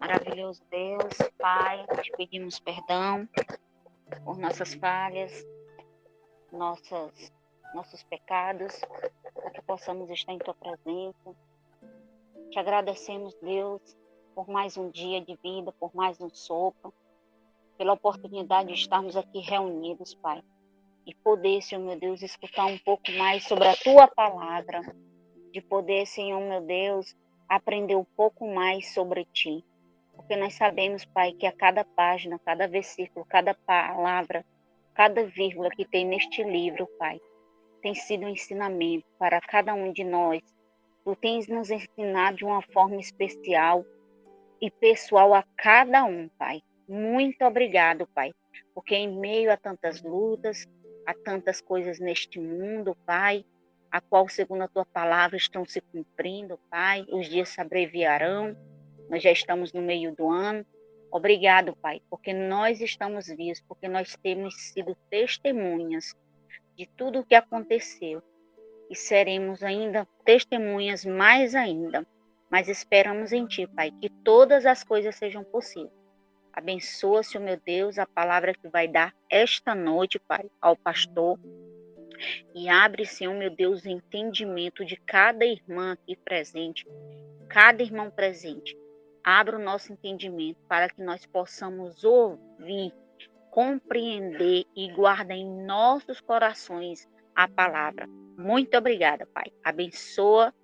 Maravilhoso Deus, Pai, te pedimos perdão por nossas falhas, nossos pecados, para que possamos estar em Tua presença. Te agradecemos, Deus, por mais um dia de vida, por mais um sopro, pela oportunidade de estarmos aqui reunidos, Pai, e poder, Senhor meu Deus, escutar um pouco mais sobre a Tua palavra, de poder, Senhor meu Deus, aprender um pouco mais sobre Ti. Porque nós sabemos, Pai, que a cada página, cada versículo, cada palavra, cada vírgula que tem neste livro, Pai, tem sido um ensinamento para cada um de nós. Tu tens nos ensinado de uma forma especial e pessoal a cada um, Pai. Muito obrigado, Pai, porque em meio a tantas lutas, a tantas coisas neste mundo, Pai, a qual, segundo a Tua palavra, estão se cumprindo, Pai, os dias se abreviarão. Nós já estamos no meio do ano. Obrigado, Pai, porque nós estamos vivos, porque nós temos sido testemunhas de tudo o que aconteceu. E seremos ainda testemunhas mais ainda. Mas esperamos em Ti, Pai, que todas as coisas sejam possíveis. Abençoa, Senhor meu Deus, a palavra que vai dar esta noite, Pai, ao pastor. E abre, Senhor meu Deus, o entendimento de cada irmã aqui presente, cada irmão presente. Abra o nosso entendimento para que nós possamos ouvir, compreender e guardar em nossos corações a palavra. Muito obrigada, Pai. Abençoa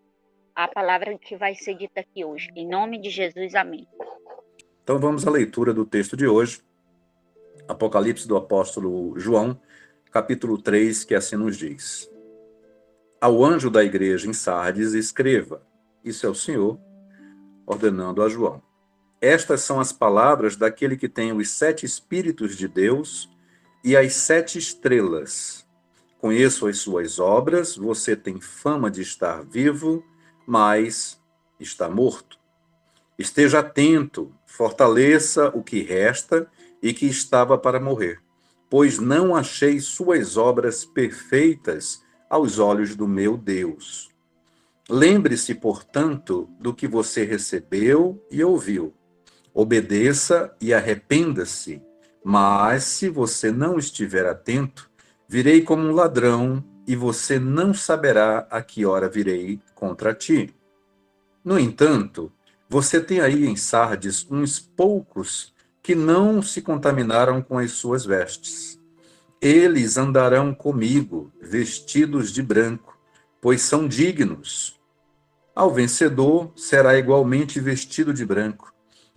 a palavra que vai ser dita aqui hoje. Em nome de Jesus, amém. Então vamos à leitura do texto de hoje, Apocalipse do apóstolo João, capítulo 3, que assim nos diz: Ao anjo da igreja em Sardes escreva, isso é o Senhor, ordenando a João. Estas são as palavras daquele que tem os 7 Espíritos de Deus e as 7 estrelas. Conheço as suas obras, você tem fama de estar vivo, mas está morto. Esteja atento, fortaleça o que resta e que estava para morrer, pois não achei suas obras perfeitas aos olhos do meu Deus. Lembre-se, portanto, do que você recebeu e ouviu. Obedeça e arrependa-se, mas se você não estiver atento, virei como um ladrão e você não saberá a que hora virei contra ti. No entanto, você tem aí em Sardes uns poucos que não se contaminaram com as suas vestes. Eles andarão comigo, vestidos de branco, pois são dignos. Ao vencedor será igualmente vestido de branco.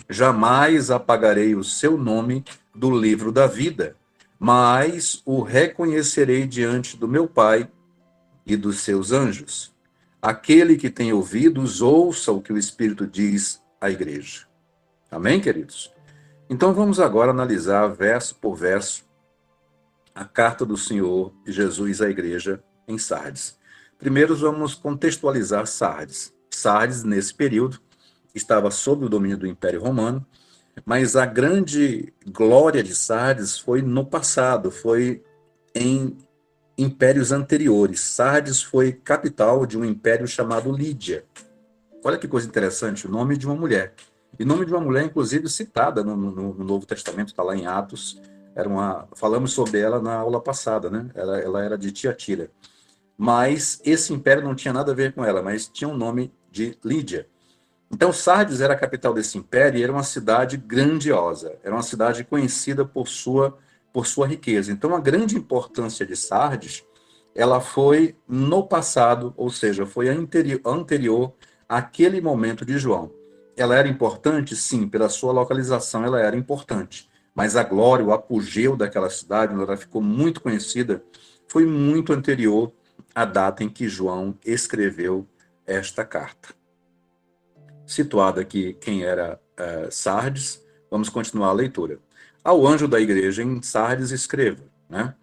Jamais apagarei o seu nome do livro da vida, mas o reconhecerei diante do meu Pai e dos seus anjos. Aquele que tem ouvidos, ouça o que o Espírito diz à igreja. Amém, queridos? Então vamos agora analisar verso por verso a carta do Senhor Jesus à igreja em Sardes. Primeiro vamos contextualizar Sardes. Sardes, nesse período, estava sob o domínio do Império Romano, mas a grande glória de Sardes foi no passado, foi em impérios anteriores. Sardes foi capital de um império chamado Lídia. Olha que coisa interessante, o nome de uma mulher. E nome de uma mulher, inclusive, citada no Novo Testamento, está lá em Atos. Falamos sobre ela na aula passada, né? Ela era de Tiatira. Mas esse império não tinha nada a ver com ela, mas tinha o nome de Lídia. Então, Sardes era a capital desse império e era uma cidade grandiosa, era uma cidade conhecida por sua riqueza. Então, a grande importância de Sardes, ela foi no passado, ou seja, foi anterior àquele momento de João. Ela era importante? Sim, pela sua localização ela era importante, mas a glória, o apogeu daquela cidade, onde ela ficou muito conhecida, foi muito anterior à data em que João escreveu esta carta. Situado aqui quem era Sardes, vamos continuar a leitura. Ao anjo da igreja em Sardes escreva, né?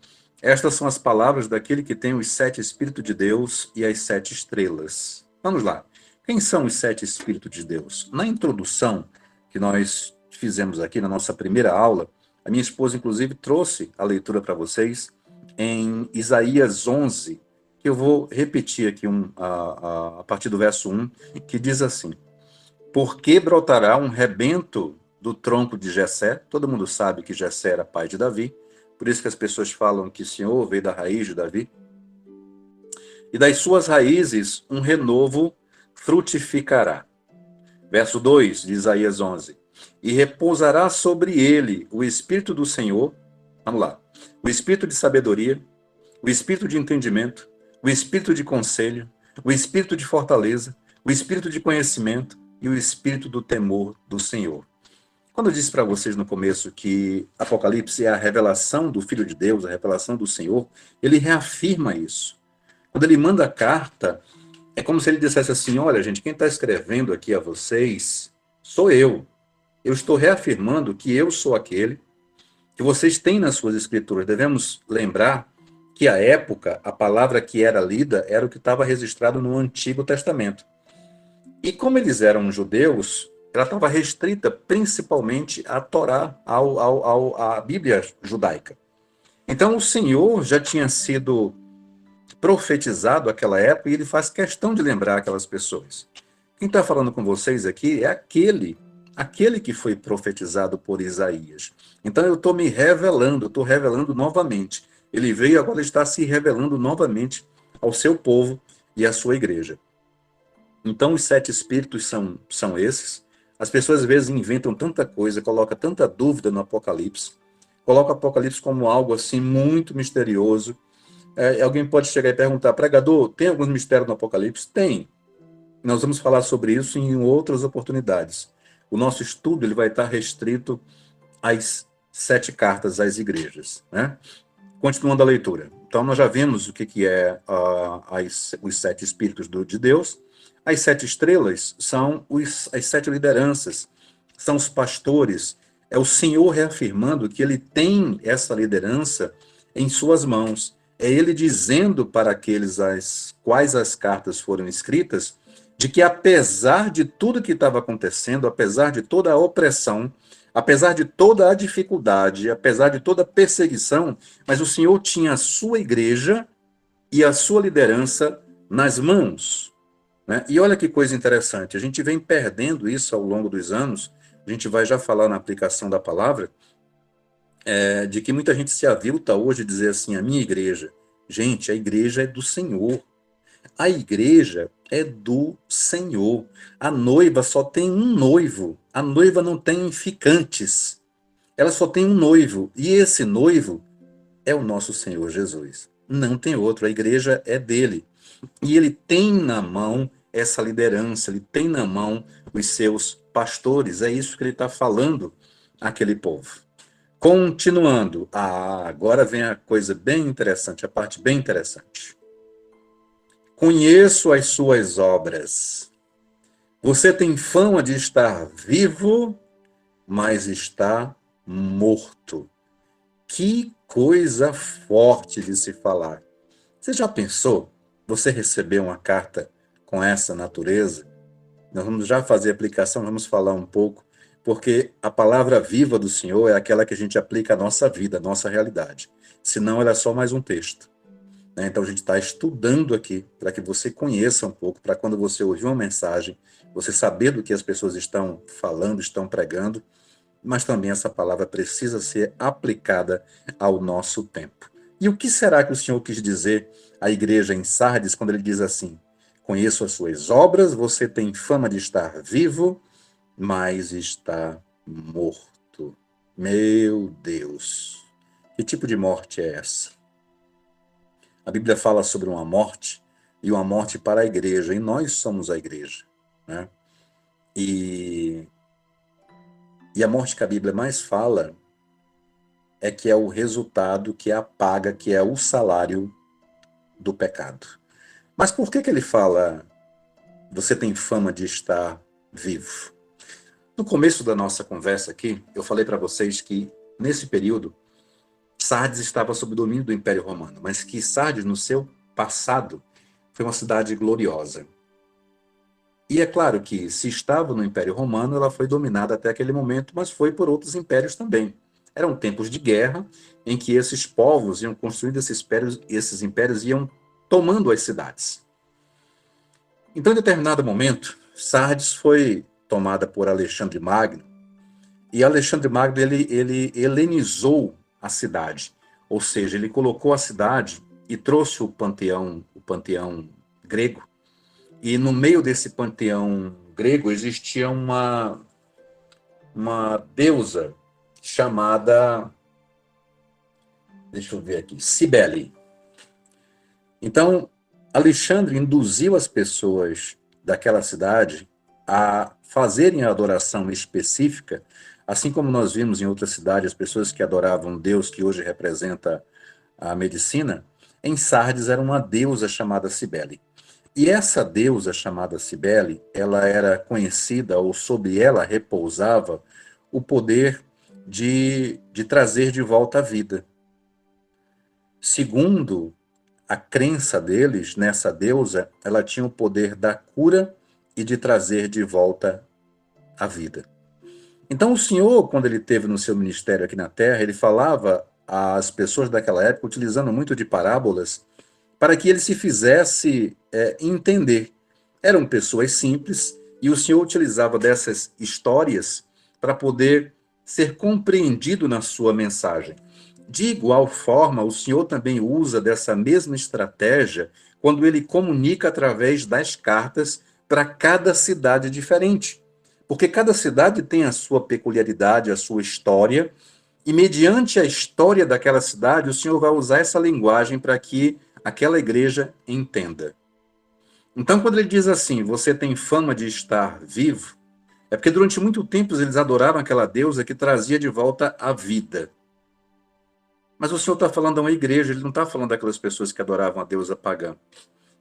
Estas são as palavras daquele que tem os 7 Espíritos de Deus e as 7 estrelas. Vamos lá. Quem são os 7 Espíritos de Deus? Na introdução que nós fizemos aqui na nossa primeira aula, a minha esposa, inclusive, trouxe a leitura para vocês em Isaías 11, que eu vou repetir aqui a partir do verso 1, que diz assim: porque brotará um rebento do tronco de Jessé. Todo mundo sabe que Jessé era pai de Davi, por isso que as pessoas falam que o Senhor veio da raiz de Davi. E das suas raízes um renovo frutificará. Verso 2 de Isaías 11. E repousará sobre ele o Espírito do Senhor. Vamos lá. O Espírito de sabedoria, o Espírito de entendimento, o Espírito de conselho, o Espírito de fortaleza, o Espírito de conhecimento e o Espírito do temor do Senhor. Quando eu disse para vocês no começo que Apocalipse é a revelação do Filho de Deus, a revelação do Senhor, ele reafirma isso. Quando ele manda a carta, é como se ele dissesse assim, olha, gente, quem está escrevendo aqui a vocês sou eu. Eu estou reafirmando que eu sou aquele que vocês têm nas suas escrituras. Devemos lembrar que, à época, a palavra que era lida era o que estava registrado no Antigo Testamento. E como eles eram judeus, ela estava restrita principalmente à Torá, à Bíblia judaica. Então, o Senhor já tinha sido profetizado naquela época e ele faz questão de lembrar aquelas pessoas. Quem está falando com vocês aqui é aquele que foi profetizado por Isaías. Então eu estou me revelando, estou revelando novamente. Ele veio, agora está se revelando novamente ao seu povo e à sua igreja. Então os 7 espíritos são esses. As pessoas às vezes inventam tanta coisa, colocam tanta dúvida no Apocalipse, colocam o Apocalipse como algo assim muito misterioso. Alguém pode chegar e perguntar, pregador, tem alguns mistérios no Apocalipse? Tem. Nós vamos falar sobre isso em outras oportunidades. O nosso estudo ele vai estar restrito às 7 cartas às igrejas, né? Continuando a leitura. Então, nós já vimos o que é os 7 espíritos de Deus. As 7 estrelas são as 7 lideranças, são os pastores. É o Senhor reafirmando que ele tem essa liderança em suas mãos. É ele dizendo para aqueles às quais as cartas foram escritas, de que apesar de tudo que estava acontecendo, apesar de toda a opressão, apesar de toda a dificuldade, apesar de toda a perseguição, mas o Senhor tinha a sua igreja e a sua liderança nas mãos, né? E olha que coisa interessante, a gente vem perdendo isso ao longo dos anos, a gente vai já falar na aplicação da palavra, de que muita gente se avilta hoje de dizer assim, a minha igreja. Gente, a igreja é do Senhor. A igreja é do Senhor. A noiva só tem um noivo. A noiva não tem ficantes. Ela só tem um noivo. E esse noivo é o nosso Senhor Jesus. Não tem outro. A igreja é dele. E ele tem na mão essa liderança. Ele tem na mão os seus pastores. É isso que ele está falando àquele povo. Continuando. Agora vem a coisa bem interessante, a parte bem interessante. Conheço as suas obras. Você tem fama de estar vivo, mas está morto. Que coisa forte de se falar. Você já pensou? Você recebeu uma carta com essa natureza? Nós vamos já fazer a aplicação, vamos falar um pouco, porque a palavra viva do Senhor é aquela que a gente aplica à nossa vida, à nossa realidade. Senão ela é só mais um texto. Então a gente está estudando aqui para que você conheça um pouco, para quando você ouvir uma mensagem, você saber do que as pessoas estão falando, estão pregando, mas também essa palavra precisa ser aplicada ao nosso tempo. E o que será que o Senhor quis dizer à igreja em Sardes quando ele diz assim, conheço as suas obras, você tem fama de estar vivo, mas está morto. Meu Deus, que tipo de morte é essa? A Bíblia fala sobre uma morte, e uma morte para a igreja, e nós somos a igreja, né? E a morte que a Bíblia mais fala é que é o resultado, que é a paga, que é o salário do pecado. Mas por que ele fala, você tem fama de estar vivo? No começo da nossa conversa aqui, eu falei para vocês que, nesse período, Sardes estava sob o domínio do Império Romano, mas que Sardes, no seu passado, foi uma cidade gloriosa. E é claro que, se estava no Império Romano, ela foi dominada até aquele momento, mas foi por outros impérios também. Eram tempos de guerra, em que esses povos iam construindo esses impérios iam tomando as cidades. Então, em determinado momento, Sardes foi tomada por Alexandre Magno. E Alexandre Magno, ele helenizou a cidade, ou seja, ele colocou a cidade e trouxe o panteão grego, e no meio desse panteão grego existia uma deusa chamada, deixa eu ver aqui, Cibele. Então, Alexandre induziu as pessoas daquela cidade a fazerem a adoração específica, assim como nós vimos em outras cidades, as pessoas que adoravam Deus, que hoje representa a medicina, em Sardes era uma deusa chamada Cibele. E essa deusa chamada Cibele, ela era conhecida, ou sobre ela repousava, o poder de trazer de volta a vida. Segundo a crença deles nessa deusa, ela tinha o poder da cura e de trazer de volta a vida. Então o Senhor, quando ele esteve no seu ministério aqui na Terra, ele falava às pessoas daquela época, utilizando muito de parábolas, para que ele se fizesse entender. Eram pessoas simples, e o Senhor utilizava dessas histórias para poder ser compreendido na sua mensagem. De igual forma, o Senhor também usa dessa mesma estratégia quando ele comunica através das cartas para cada cidade diferente. Porque cada cidade tem a sua peculiaridade, a sua história, e mediante a história daquela cidade, o Senhor vai usar essa linguagem para que aquela igreja entenda. Então, quando ele diz assim, você tem fama de estar vivo, é porque durante muito tempo eles adoraram aquela deusa que trazia de volta a vida. Mas o Senhor está falando a uma igreja, ele não está falando daquelas pessoas que adoravam a deusa pagã.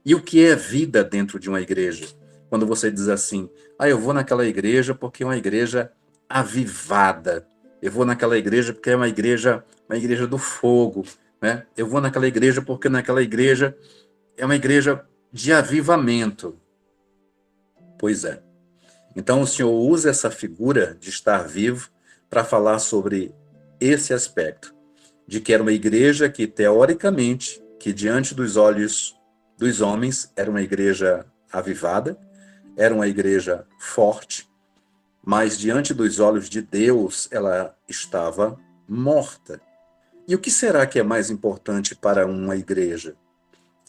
E o que é vida dentro de uma igreja? Quando você diz assim, eu vou naquela igreja porque é uma igreja avivada. Eu vou naquela igreja porque é uma igreja do fogo, né? Eu vou naquela igreja porque naquela igreja é uma igreja de avivamento. Pois é. Então o Senhor usa essa figura de estar vivo para falar sobre esse aspecto, de que era uma igreja que, teoricamente, que diante dos olhos dos homens, era uma igreja avivada, era uma igreja forte, mas diante dos olhos de Deus, ela estava morta. E o que será que é mais importante para uma igreja?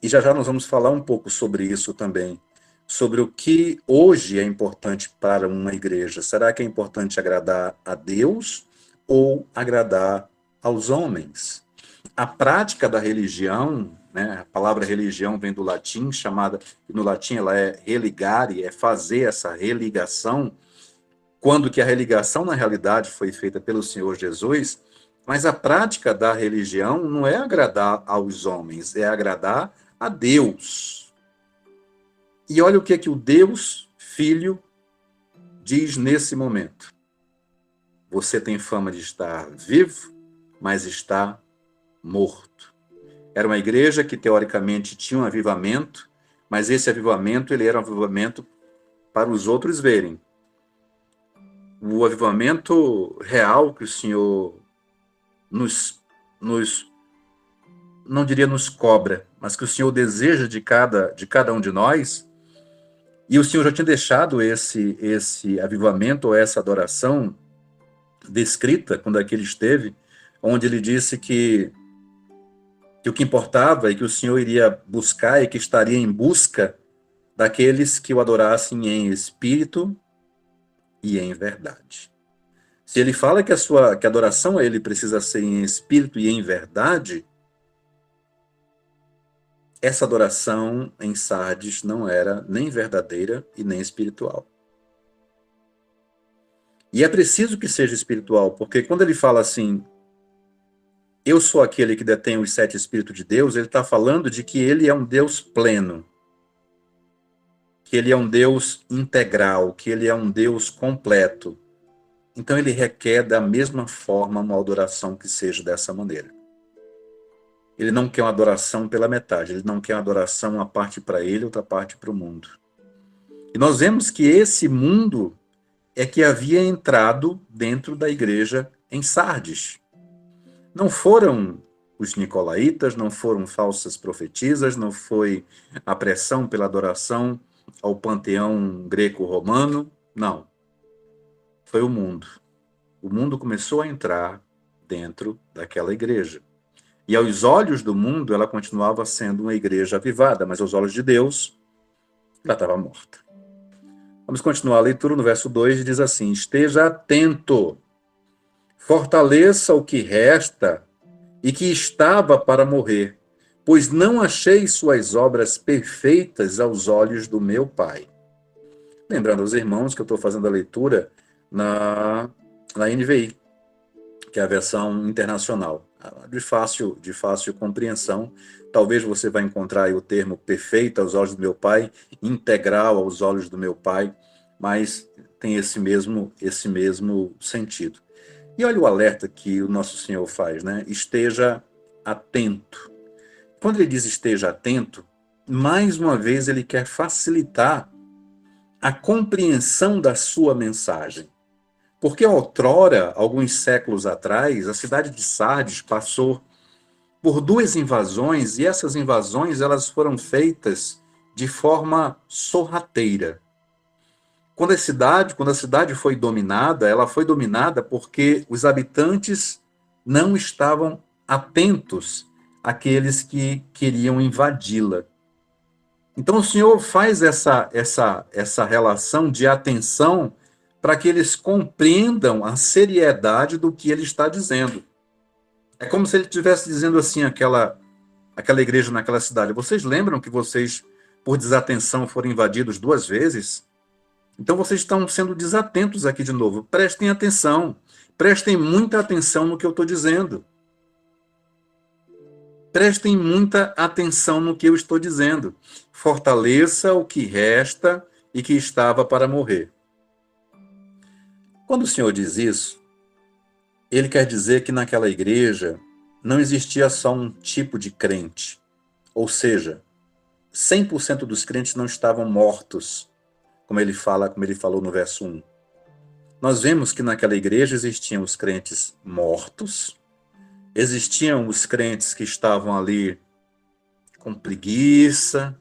E já nós vamos falar um pouco sobre isso também, sobre o que hoje é importante para uma igreja. Será que é importante agradar a Deus ou agradar aos homens? A prática da religião, né, a palavra religião vem do latim, no latim ela é religare, é fazer essa religação, quando que a religação na realidade foi feita pelo Senhor Jesus, mas a prática da religião não é agradar aos homens, é agradar a Deus. E olha o que o Deus Filho diz nesse momento. Você tem fama de estar vivo, mas está morto. Era uma igreja que, teoricamente, tinha um avivamento, mas esse avivamento ele era um avivamento para os outros verem. O avivamento real que o Senhor não diria nos cobra, mas que o Senhor deseja de cada um de nós, e o Senhor já tinha deixado esse avivamento ou essa adoração descrita quando aqui ele esteve, onde ele disse que o que importava e que o Senhor iria buscar e que estaria em busca daqueles que o adorassem em espírito e em verdade. Se ele fala que a adoração a ele precisa ser em espírito e em verdade, essa adoração em Sardes não era nem verdadeira e nem espiritual. E é preciso que seja espiritual, porque quando ele fala assim, eu sou aquele que detém os 7 Espíritos de Deus, ele está falando de que ele é um Deus pleno, que ele é um Deus integral, que ele é um Deus completo. Então ele requer da mesma forma uma adoração que seja dessa maneira. Ele não quer uma adoração pela metade, ele não quer uma adoração uma parte para ele, outra parte para o mundo. E nós vemos que esse mundo é que havia entrado dentro da igreja em Sardes. Não foram os nicolaítas, não foram falsas profetisas, não foi a pressão pela adoração ao panteão greco-romano, não. foi o mundo. O mundo começou a entrar dentro daquela igreja. E aos olhos do mundo, ela continuava sendo uma igreja avivada, mas aos olhos de Deus, ela estava morta. Vamos continuar a leitura no verso 2, diz assim: esteja atento, fortaleça o que resta e que estava para morrer, pois não achei suas obras perfeitas aos olhos do meu Pai. Lembrando aos irmãos que eu estou fazendo a leitura na NVI, que é a versão internacional, de fácil compreensão. Talvez você vai encontrar aí o termo perfeito aos olhos do meu Pai, integral aos olhos do meu Pai, mas tem esse mesmo sentido. E olha o alerta que o nosso Senhor faz, né? Esteja atento. Quando ele diz esteja atento, mais uma vez ele quer facilitar a compreensão da sua mensagem. Porque outrora, alguns séculos atrás, a cidade de Sardes passou por 2 invasões, e essas invasões elas foram feitas de forma sorrateira. Quando a cidade foi dominada, ela foi dominada porque os habitantes não estavam atentos àqueles que queriam invadi-la. Então o Senhor faz essa relação de atenção para que eles compreendam a seriedade do que ele está dizendo. É como se ele estivesse dizendo assim, aquela igreja naquela cidade: vocês lembram que vocês, por desatenção, foram invadidos 2 vezes? Então vocês estão sendo desatentos aqui de novo. Prestem atenção. Prestem muita atenção no que eu estou dizendo. Prestem muita atenção no que eu estou dizendo. Fortaleça o que resta e que estava para morrer. Quando o Senhor diz isso, ele quer dizer que naquela igreja não existia só um tipo de crente. Ou seja, 100% dos crentes não estavam mortos, como ele falou no verso 1. Nós vemos que naquela igreja existiam os crentes mortos, existiam os crentes que estavam ali com preguiça,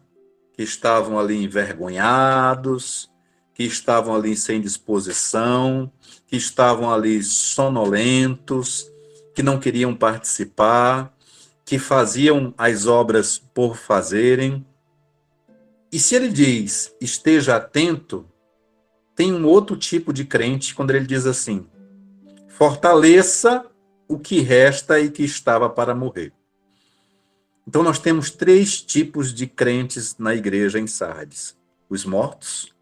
que estavam ali envergonhados, que estavam ali sem disposição, que estavam ali sonolentos, que não queriam participar, que faziam as obras por fazerem. E se ele diz, esteja atento, tem um outro tipo de crente quando ele diz assim: fortaleça o que resta e que estava para morrer. Então nós temos 3 tipos de crentes na igreja em Sardes: os mortos,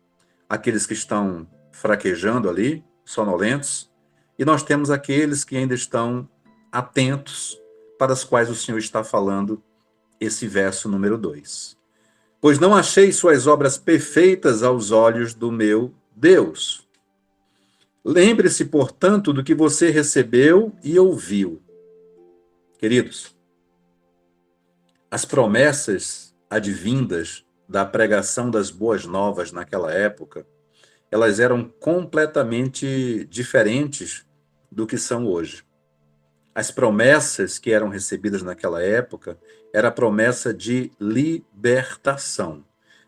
aqueles que estão fraquejando ali, sonolentos, e nós temos aqueles que ainda estão atentos, para os quais o Senhor está falando esse verso número 2. Pois não achei suas obras perfeitas aos olhos do meu Deus. Lembre-se, portanto, do que você recebeu e ouviu. Queridos, as promessas advindas da pregação das boas novas naquela época, elas eram completamente diferentes do que são hoje. As promessas que eram recebidas naquela época era a promessa de libertação.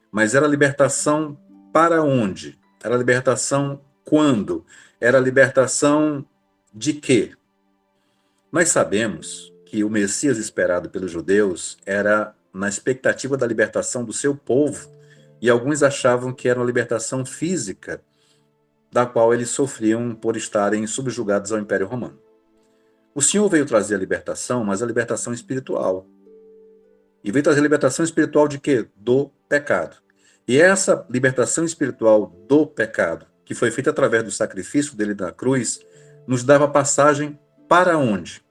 Mas era libertação para onde? Era libertação quando? Era libertação de quê? Nós sabemos que o Messias esperado pelos judeus era na expectativa da libertação do seu povo, e alguns achavam que era uma libertação física, da qual eles sofriam por estarem subjugados ao Império Romano. O Senhor veio trazer a libertação, mas a libertação espiritual. E veio trazer a libertação espiritual de quê? Do pecado. E essa libertação espiritual do pecado, que foi feita através do sacrifício dele na cruz, nos dava passagem para onde?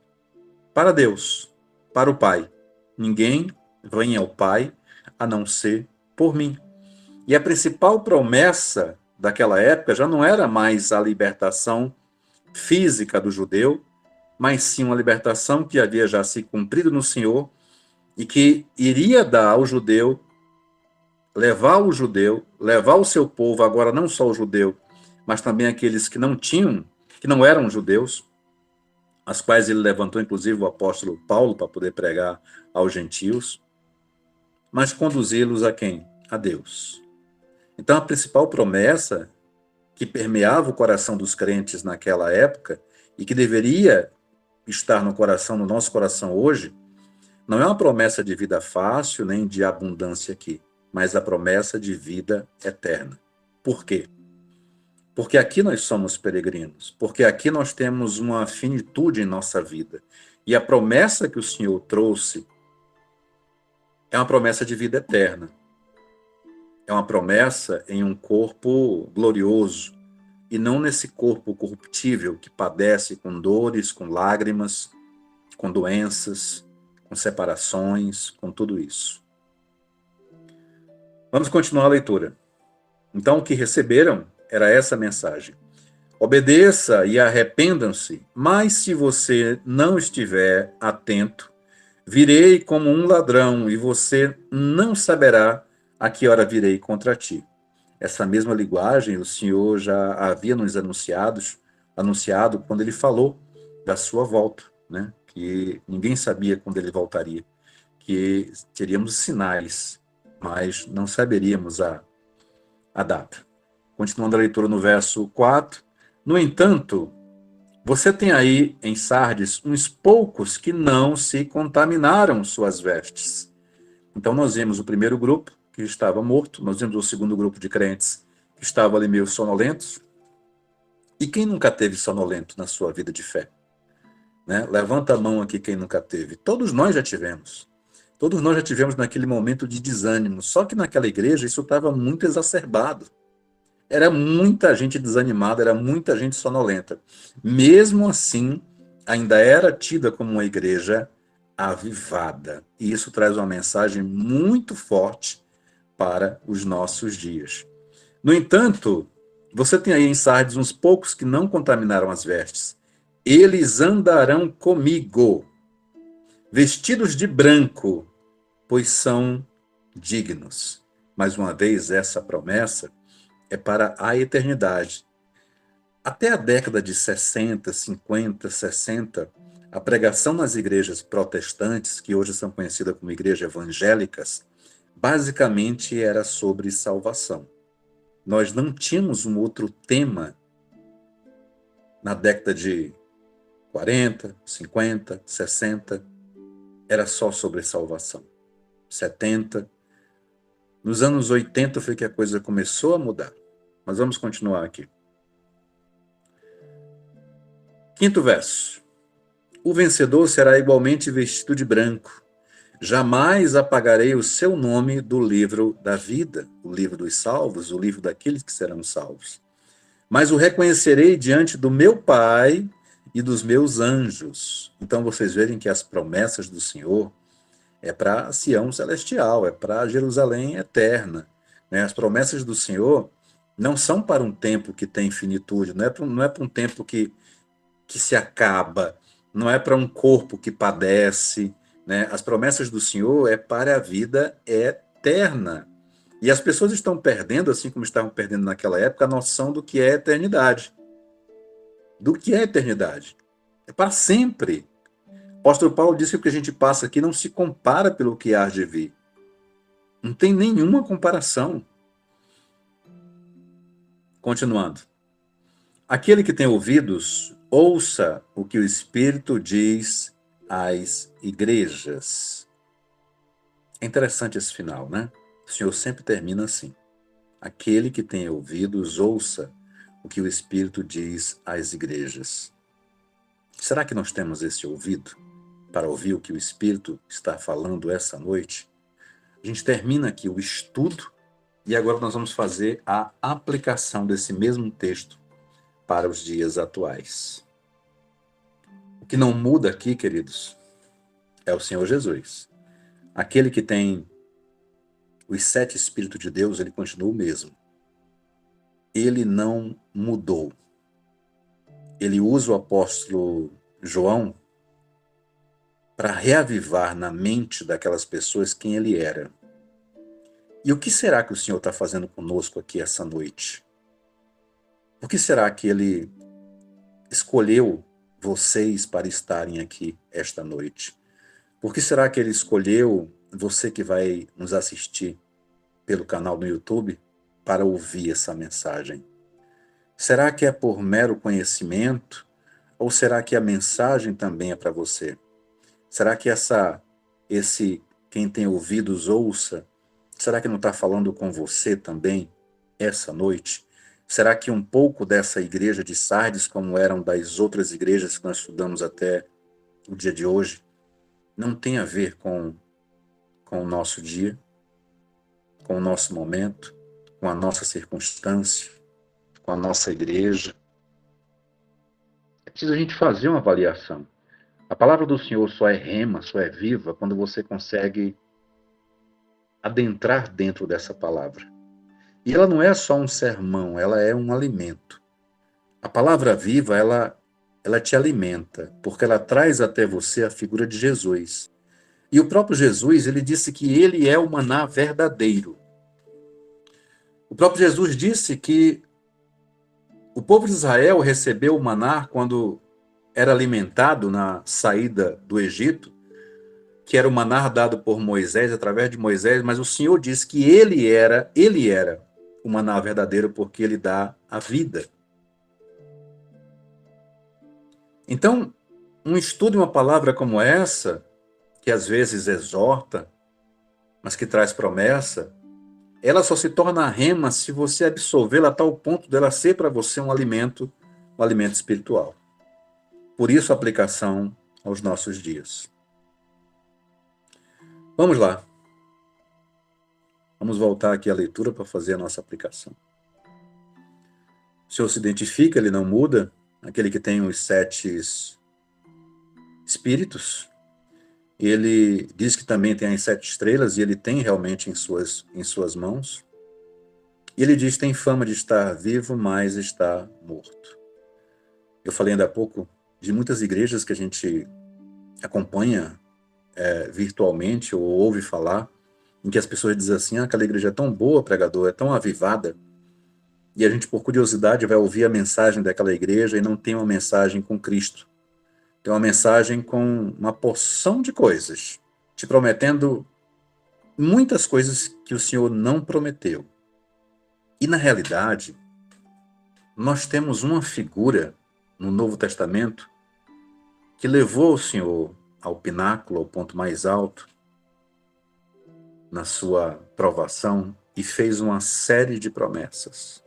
Para Deus, para o Pai. Ninguém vem ao Pai a não ser por mim. E a principal promessa daquela época já não era mais a libertação física do judeu, mas sim uma libertação que havia já se cumprido no Senhor e que iria dar ao judeu, levar o seu povo, agora não só o judeu, mas também aqueles que não eram judeus, as quais ele levantou, inclusive, o apóstolo Paulo, para poder pregar aos gentios, mas conduzi-los a quem? A Deus. Então, a principal promessa que permeava o coração dos crentes naquela época e que deveria estar no coração, no nosso coração hoje, não é uma promessa de vida fácil nem de abundância aqui, mas a promessa de vida eterna. Por quê? Porque aqui nós somos peregrinos, porque aqui nós temos uma finitude em nossa vida. E a promessa que o Senhor trouxe é uma promessa de vida eterna. É uma promessa em um corpo glorioso, e não nesse corpo corruptível que padece com dores, com lágrimas, com doenças, com separações, com tudo isso. Vamos continuar a leitura. Então, o que receberam era essa mensagem: obedeça e arrependam-se, mas se você não estiver atento, virei como um ladrão e você não saberá a que hora virei contra ti. Essa mesma linguagem o Senhor já havia nos anunciado quando ele falou da sua volta, né? Que ninguém sabia quando ele voltaria, que teríamos sinais, mas não saberíamos a data. Continuando a leitura no verso 4. No entanto, você tem aí em Sardes uns poucos que não se contaminaram suas vestes. Então nós vimos o primeiro grupo, que estava morto, nós vimos o segundo grupo de crentes, que estavam ali meio sonolentos. E quem nunca teve sonolento na sua vida de fé? Né? Levanta a mão aqui quem nunca teve. Todos nós já tivemos. Todos nós já tivemos naquele momento de desânimo. Só que naquela igreja isso estava muito exacerbado. Era muita gente desanimada, era muita gente sonolenta. Mesmo assim, ainda era tida como uma igreja avivada. E isso traz uma mensagem muito forte para os nossos dias. No entanto, você tem aí em Sardes uns poucos que não contaminaram as vestes. Eles andarão comigo, vestidos de branco, pois são dignos. Mais uma vez, essa promessa é para a eternidade. Até a década de 60, 50, 60, a pregação nas igrejas protestantes, que hoje são conhecidas como igrejas evangélicas, basicamente era sobre salvação. Nós não tínhamos um outro tema na década de 40, 50, 60, era só sobre salvação. 70, nos anos 80 foi que a coisa começou a mudar. Mas vamos continuar aqui. Quinto verso. O vencedor será igualmente vestido de branco. Jamais apagarei o seu nome do livro da vida, o livro dos salvos, o livro daqueles que serão salvos. Mas o reconhecerei diante do meu Pai e dos meus anjos. Então vocês verem que as promessas do Senhor é para Sião celestial, é para Jerusalém eterna. Né? As promessas do Senhor não são para um tempo que tem finitude, não é para um tempo que se acaba, não é para um corpo que padece. Né? As promessas do Senhor é para a vida eterna. E as pessoas estão perdendo, assim como estavam perdendo naquela época, a noção do que é eternidade. Do que é eternidade. É para sempre. O apóstolo Paulo disse que o que a gente passa aqui não se compara pelo que há de vir. Não tem nenhuma comparação. Continuando. Aquele que tem ouvidos, ouça o que o Espírito diz às igrejas. É interessante esse final, né? O Senhor sempre termina assim. Aquele que tem ouvidos, ouça o que o Espírito diz às igrejas. Será que nós temos esse ouvido para ouvir o que o Espírito está falando essa noite? A gente termina aqui o estudo e agora nós vamos fazer a aplicação desse mesmo texto para os dias atuais. O que não muda aqui, queridos, é o Senhor Jesus. Aquele que tem os 7 Espíritos de Deus, ele continua o mesmo. Ele não mudou. Ele usa o apóstolo João para reavivar na mente daquelas pessoas quem ele era. E o que será que o Senhor está fazendo conosco aqui essa noite? Por que será que ele escolheu vocês para estarem aqui esta noite? Por que será que ele escolheu você que vai nos assistir pelo canal do YouTube para ouvir essa mensagem? Será que é por mero conhecimento? Ou será que a mensagem também é para você? Será que quem tem ouvidos ouça? Será que não está falando com você também essa noite? Será que um pouco dessa igreja de Sardes, como eram das outras igrejas que nós estudamos até o dia de hoje, não tem a ver com o nosso dia, com o nosso momento, com a nossa circunstância, com a nossa igreja? É preciso a gente fazer uma avaliação. A palavra do Senhor só é rema, só é viva, quando você consegue adentrar dentro dessa palavra. E ela não é só um sermão, ela é um alimento. A palavra viva, ela te alimenta, porque ela traz até você a figura de Jesus. E o próprio Jesus, ele disse que ele é o maná verdadeiro. O próprio Jesus disse que o povo de Israel recebeu o maná quando era alimentado na saída do Egito, que era o maná dado por Moisés, através de Moisés, mas o Senhor disse que ele era o maná verdadeiro, porque ele dá a vida. Então, um estudo e uma palavra como essa, que às vezes exorta, mas que traz promessa, ela só se torna rema se você absorvê-la a tal ponto dela ser para você um alimento espiritual. Por isso a aplicação aos nossos dias. Vamos lá. Vamos voltar aqui à leitura para fazer a nossa aplicação. O Senhor se identifica, ele não muda, aquele que tem os 7 espíritos. Ele diz que também tem as 7 estrelas, e ele tem realmente em suas mãos. E ele diz que tem fama de estar vivo, mas está morto. Eu falei ainda há pouco de muitas igrejas que a gente acompanha virtualmente ou ouve falar, em que as pessoas dizem assim, aquela igreja é tão boa, pregador, é tão avivada, e a gente, por curiosidade, vai ouvir a mensagem daquela igreja e não tem uma mensagem com Cristo. Tem uma mensagem com uma porção de coisas, te prometendo muitas coisas que o Senhor não prometeu. E, na realidade, nós temos uma figura no Novo Testamento que levou o Senhor ao pináculo, ao ponto mais alto, na sua provação, e fez uma série de promessas.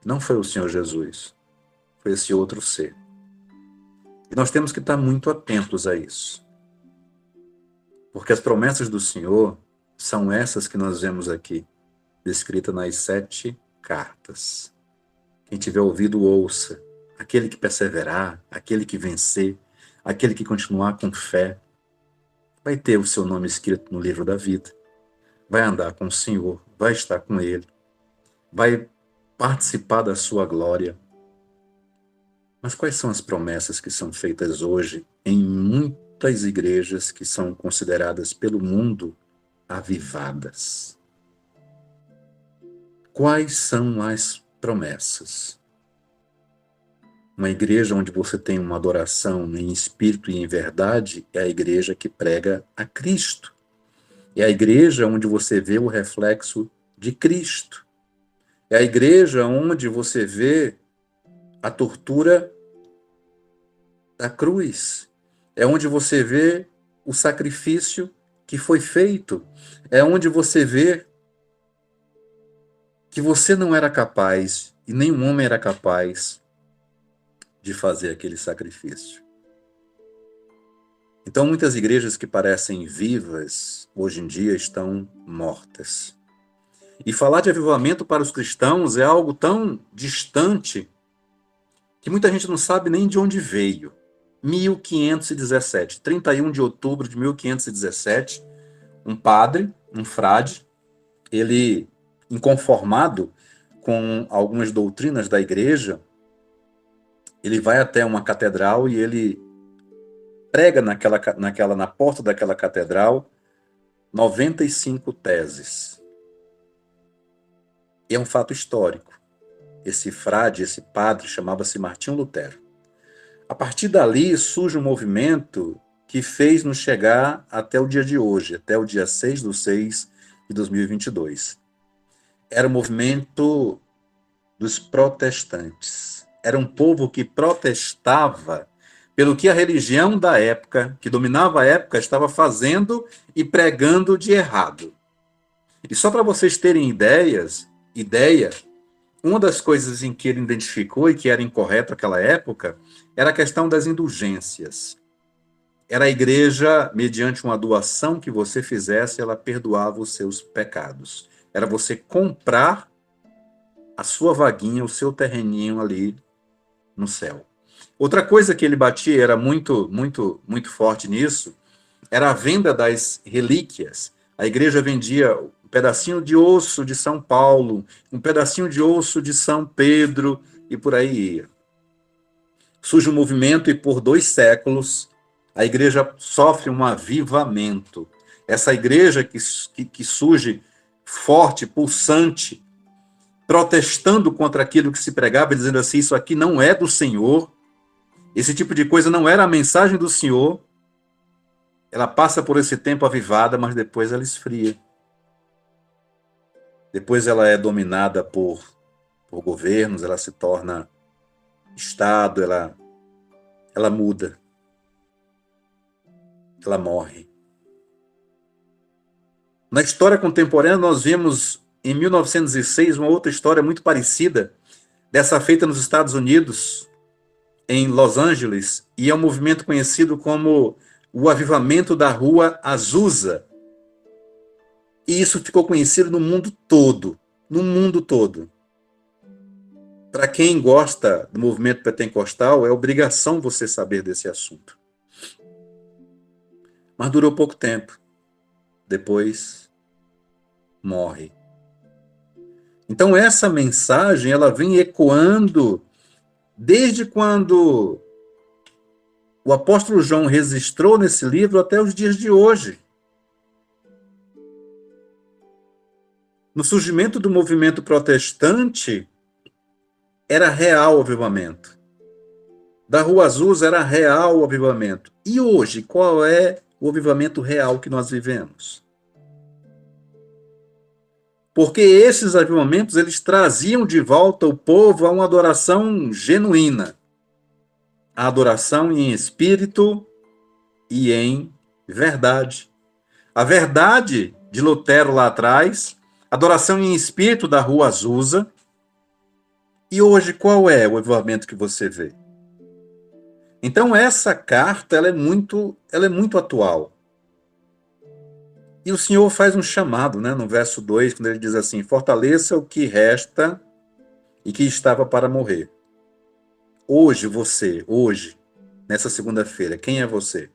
Não foi o Senhor Jesus, foi esse outro ser. E nós temos que estar muito atentos a isso. Porque as promessas do Senhor são essas que nós vemos aqui, descritas nas 7 cartas. Quem tiver ouvido, ouça. Aquele que perseverar, aquele que vencer, aquele que continuar com fé, vai ter o seu nome escrito no livro da vida, vai andar com o Senhor, vai estar com Ele, vai participar da sua glória. Mas quais são as promessas que são feitas hoje em muitas igrejas que são consideradas pelo mundo avivadas? Quais são as promessas? Uma igreja onde você tem uma adoração em espírito e em verdade é a igreja que prega a Cristo. É a igreja onde você vê o reflexo de Cristo. É a igreja onde você vê a tortura da cruz. É onde você vê o sacrifício que foi feito. É onde você vê que você não era capaz, e nenhum homem era capaz, de fazer aquele sacrifício. Então, muitas igrejas que parecem vivas, hoje em dia, estão mortas. E falar de avivamento para os cristãos é algo tão distante que muita gente não sabe nem de onde veio. 1517, 31 de outubro de 1517, um padre, um frade, ele, inconformado com algumas doutrinas da igreja, ele vai até uma catedral e ele prega na porta daquela catedral 95 teses. E é um fato histórico. Esse frade, esse padre, chamava-se Martinho Lutero. A partir dali surge um movimento que fez nos chegar até o dia de hoje, até o dia 6/6 de 2022. Era um movimento dos protestantes. Era um povo que protestava pelo que a religião da época, que dominava a época, estava fazendo e pregando de errado. E só para vocês terem ideia, uma das coisas em que ele identificou e que era incorreto naquela época era a questão das indulgências. Era a igreja, mediante uma doação que você fizesse, ela perdoava os seus pecados. Era você comprar a sua vaguinha, o seu terreninho ali no céu. Outra coisa que ele batia, era muito forte nisso, era a venda das relíquias. A igreja vendia um pedacinho de osso de São Paulo, um pedacinho de osso de São Pedro, e por aí ia. Surge um movimento e por 2 séculos a igreja sofre um avivamento. Essa igreja que surge forte, pulsante, protestando contra aquilo que se pregava, dizendo assim, isso aqui não é do Senhor, esse tipo de coisa não era a mensagem do Senhor. Ela passa por esse tempo avivada, mas depois ela esfria. Depois ela é dominada por governos, ela se torna Estado, ela muda. Ela morre. Na história contemporânea, nós vimos, em 1906, uma outra história muito parecida, dessa feita nos Estados Unidos, em Los Angeles, e é um movimento conhecido como o avivamento da Rua Azusa. E isso ficou conhecido no mundo todo. No mundo todo. Para quem gosta do movimento pentecostal, é obrigação você saber desse assunto. Mas durou pouco tempo. Depois, morre. Então essa mensagem, ela vem ecoando desde quando o apóstolo João registrou nesse livro até os dias de hoje. No surgimento do movimento protestante, era real o avivamento. Da Rua Azusa era real o avivamento. E hoje, qual é o avivamento real que nós vivemos? Porque esses avivamentos, eles traziam de volta o povo a uma adoração genuína. A adoração em espírito e em verdade. A verdade de Lutero lá atrás, adoração em espírito da Rua Azusa. E hoje, qual é o avivamento que você vê? Então, essa carta ela é muito atual. E o Senhor faz um chamado, né, no verso 2, quando ele diz assim, fortaleça o que resta e que estava para morrer. Hoje, nessa segunda-feira, quem é você?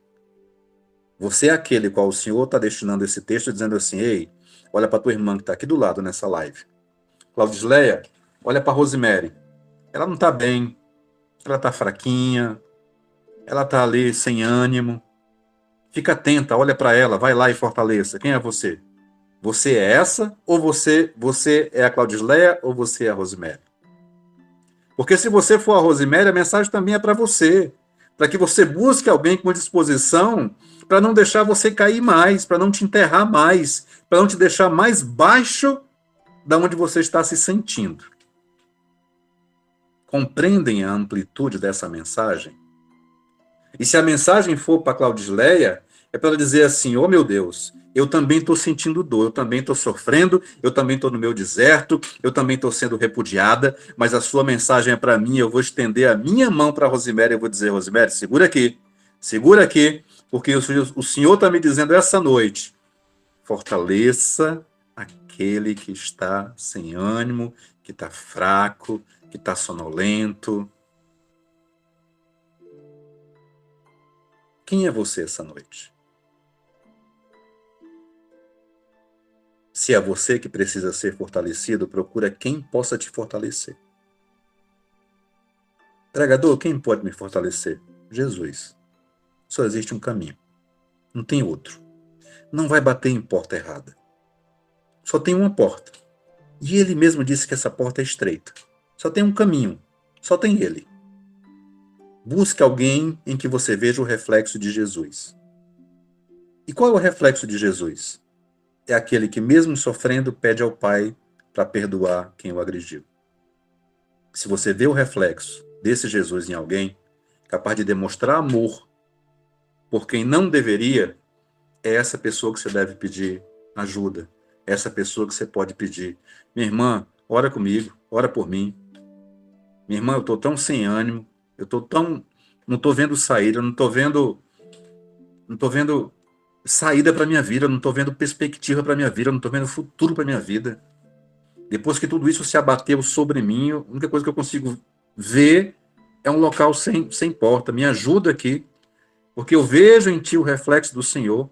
Você é aquele qual o Senhor está destinando esse texto, dizendo assim, ei, olha para tua irmã que está aqui do lado nessa live. Claudisleia, olha para Rosemary. Ela não está bem, ela está fraquinha, ela está ali sem ânimo. Fica atenta, olha para ela, vai lá e fortaleça. Quem é você? Você é essa? Ou você é a Claudisleia? Ou você é a Rosemary? Porque se você for a Rosemary, a mensagem também é para você. Para que você busque alguém com disposição para não deixar você cair mais, para não te enterrar mais, para não te deixar mais baixo da onde você está se sentindo. Compreendem a amplitude dessa mensagem? E se a mensagem for para Claudisleia, é para ela dizer assim, oh meu Deus, eu também estou sentindo dor, eu também estou sofrendo, eu também estou no meu deserto, eu também estou sendo repudiada, mas a sua mensagem é para mim, eu vou estender a minha mão para a Rosemary, eu vou dizer, Rosemary, segura aqui, porque o Senhor está me dizendo essa noite, fortaleça aquele que está sem ânimo, que está fraco, que está sonolento. Quem é você essa noite? Se é você que precisa ser fortalecido, procura quem possa te fortalecer. Pregador, quem pode me fortalecer? Jesus. Só existe um caminho. Não tem outro. Não vai bater em porta errada. Só tem uma porta. E ele mesmo disse que essa porta é estreita. Só tem um caminho. Só tem ele. Busque alguém em que você veja o reflexo de Jesus. E qual é o reflexo de Jesus? É aquele que, mesmo sofrendo, pede ao Pai para perdoar quem o agrediu. Se você vê o reflexo desse Jesus em alguém, capaz de demonstrar amor por quem não deveria, é essa pessoa que você deve pedir ajuda. É essa pessoa que você pode pedir: minha irmã, ora comigo, ora por mim. Minha irmã, eu estou tão sem ânimo, eu estou tão... não estou vendo saída, não estou vendo saída para minha vida, eu não estou vendo perspectiva para minha vida, eu não estou vendo futuro para minha vida. Depois que tudo isso se abateu sobre mim, a única coisa que eu consigo ver é um local sem porta. Me ajuda aqui, porque eu vejo em ti o reflexo do Senhor,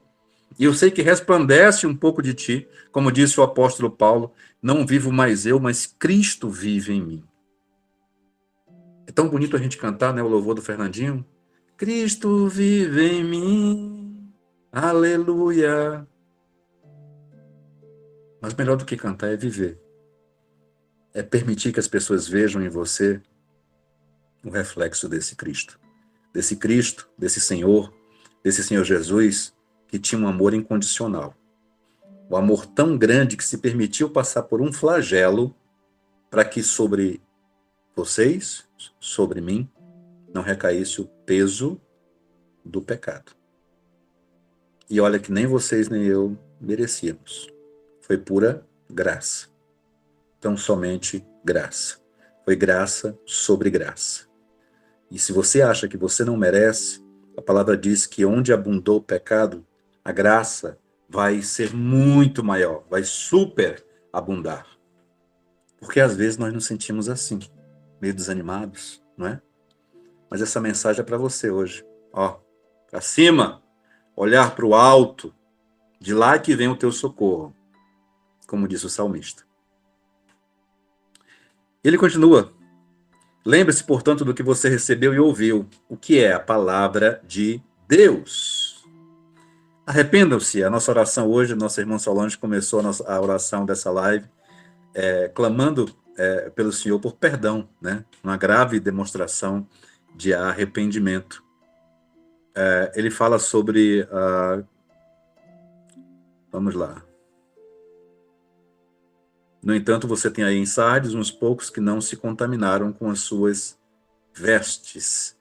e eu sei que resplandece um pouco de ti, como disse o apóstolo Paulo: não vivo mais eu, mas Cristo vive em mim. É tão bonito a gente cantar, né, o louvor do Fernandinho. Cristo vive em mim, aleluia. Mas melhor do que cantar é viver. É permitir que as pessoas vejam em você o reflexo desse Cristo, desse Senhor Jesus, que tinha um amor incondicional. Um amor tão grande que se permitiu passar por um flagelo para que sobre vocês, sobre mim, não recaísse o peso do pecado. E olha que nem vocês nem eu merecíamos. Foi pura graça. Então, somente graça. Foi graça sobre graça. E se você acha que você não merece, a palavra diz que onde abundou o pecado, a graça vai ser muito maior, vai super abundar. Porque às vezes nós nos sentimos assim, meio desanimados, não é? Mas essa mensagem é para você hoje. Ó, para cima, olhar para o alto, de lá que vem o teu socorro, como disse o salmista. Ele continua: lembre-se, portanto, do que você recebeu e ouviu, o que é a palavra de Deus. Arrependam-se. A nossa oração hoje, nossa irmã Solange começou a oração dessa live clamando pelo Senhor por perdão, né? Uma grave demonstração de arrependimento. Ele fala sobre... vamos lá. No entanto, você tem aí em Sardes uns poucos que não se contaminaram com as suas vestes.